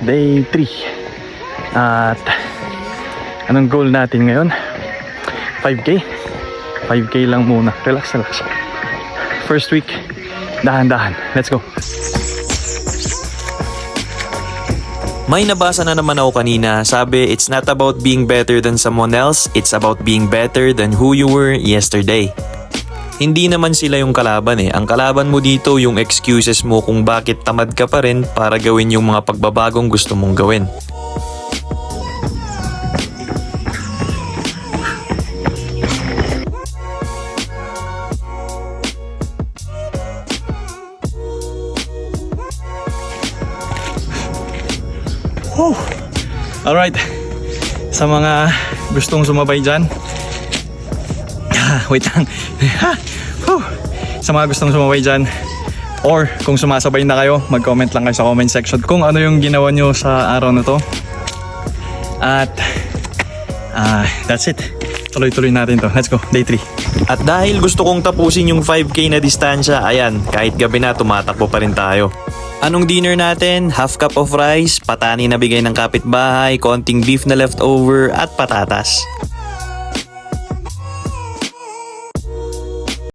day 3. At anong goal natin ngayon? 5K? 5K lang muna. Relax. First week, dahan-dahan. Let's go. May nabasa na naman ako kanina, sabi it's not about being better than someone else, it's about being better than who you were yesterday. Hindi naman sila yung kalaban eh. Ang kalaban mo dito yung excuses mo kung bakit tamad ka pa rin para gawin yung mga pagbabagong gusto mong gawin. Alright, sa mga gustong sumabay dyan, wait lang. Sa mga gustong sumabay dyan, or kung sumasabay na kayo, mag-comment lang kayo sa comment section kung ano yung ginawa nyo sa araw na to. At that's it. Tuloy-tuloy natin to. Let's go, day 3. At dahil gusto kong tapusin yung 5K na distansya, ayan, kahit gabi na tumatakbo pa rin tayo. Anong dinner natin? Half cup of rice, patani na bigay ng kapitbahay, konting beef na leftover at patatas.